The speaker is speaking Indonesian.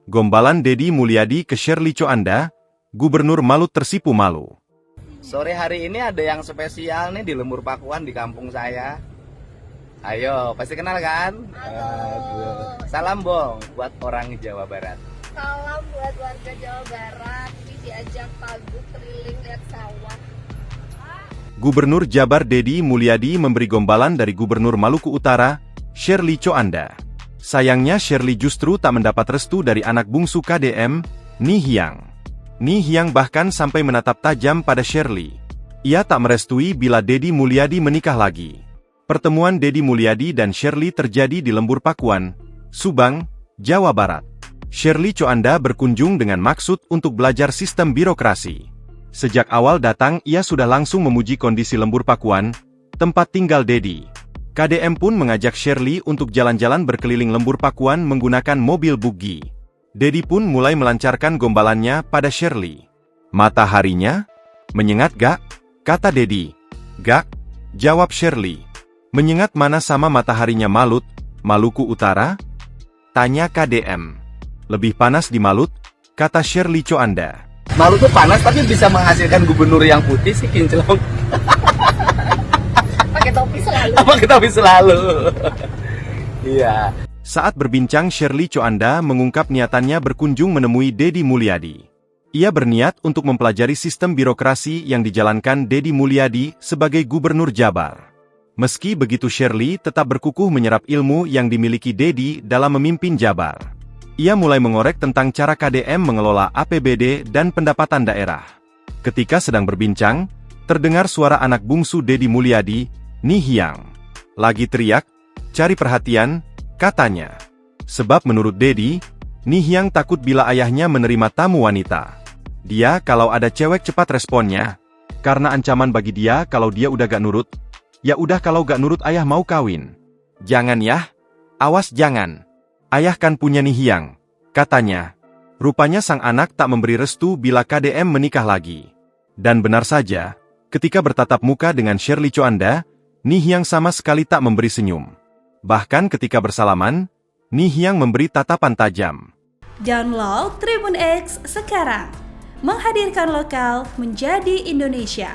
Gombalan Deddy Mulyadi ke Shirley Coanda, Gubernur Malut tersipu malu. Sore hari ini ada yang spesial nih di Lembur Pakuan di kampung saya. Ayo, pasti kenal kan? Aduh. Salam Bong buat orang Jawa Barat. Salam buat warga Jawa Barat. Ini diajak pagi keliling lihat sawah. Gubernur Jabar Deddy Mulyadi memberi gombalan dari Gubernur Maluku Utara, Shirley Coanda. Sayangnya Shirley justru tak mendapat restu dari anak bungsu KDM, Ni Hyang. Ni Hyang bahkan sampai menatap tajam pada Shirley. Ia tak merestui bila Deddy Mulyadi menikah lagi. Pertemuan Deddy Mulyadi dan Shirley terjadi di Lembur Pakuan, Subang, Jawa Barat. Shirley Coanda berkunjung dengan maksud untuk belajar sistem birokrasi. Sejak awal datang ia sudah langsung memuji kondisi Lembur Pakuan, tempat tinggal Deddy. KDM pun mengajak Shirley untuk jalan-jalan berkeliling Lembur Pakuan menggunakan mobil buggy. Deddy pun mulai melancarkan gombalannya pada Shirley. Mataharinya? Menyengat gak? Kata Deddy. Gak, jawab Shirley. Menyengat mana sama mataharinya Malut, Maluku Utara? Tanya KDM. Lebih panas di Malut, kata Shirley Coanda. Malut tuh panas tapi bisa menghasilkan gubernur yang putih sih kinclong. Pakai topi selalu. Pakai topi selalu. Iya. Saat berbincang, Shirley Coanda mengungkap niatannya berkunjung menemui Deddy Mulyadi. Ia berniat untuk mempelajari sistem birokrasi yang dijalankan Deddy Mulyadi sebagai Gubernur Jabar. Meski begitu, Shirley tetap berkukuh menyerap ilmu yang dimiliki Deddy dalam memimpin Jabar. Ia mulai mengorek tentang cara KDM mengelola APBD dan pendapatan daerah. Ketika sedang berbincang, terdengar suara anak bungsu Deddy Mulyadi, Ni Hyang. Lagi teriak, cari perhatian, katanya. Sebab menurut Deddy, Ni Hyang takut bila ayahnya menerima tamu wanita. Dia kalau ada cewek cepat responnya, karena ancaman bagi dia kalau dia udah gak nurut. Ya udah kalau gak nurut ayah mau kawin. Jangan ya, awas jangan. Ayah kan punya Ni Hyang, katanya. Rupanya sang anak tak memberi restu bila KDM menikah lagi. Dan benar saja, ketika bertatap muka dengan Shirley Coanda, Ni Hyang sama sekali tak memberi senyum. Bahkan ketika bersalaman, Ni Hyang memberi tatapan tajam. Download Tribun X sekarang, menghadirkan lokal menjadi Indonesia.